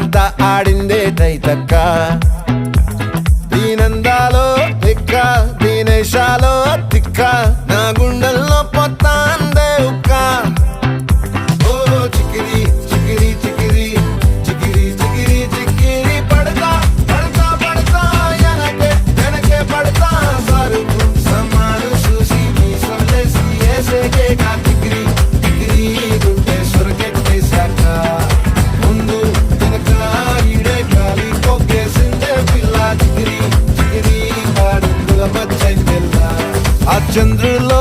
రాత్రంతా ఆడిందే తైతక్క దీనందాలో తిక్క దీనేశాలో తిక్క నా గుండెల్లో పొత్తాందే ఉక్క ఓ చికిరి చికిరి చికిరి చికిరి చికిరి చికిరి పడతా పడతా పడతా ఎనకే ఎనకే పడతా సరుకు సమాను చూసి మీ సొల్లేసి ఏసేకే కా చికిరి చికిరి గుంటే సొరకెట్టేశాక ముందు వెనక ఈడే గాలి కొక్కేసిందే పిల్ల చికిరి చికిరి పాడుల మధ్య ఆ చంద్రులో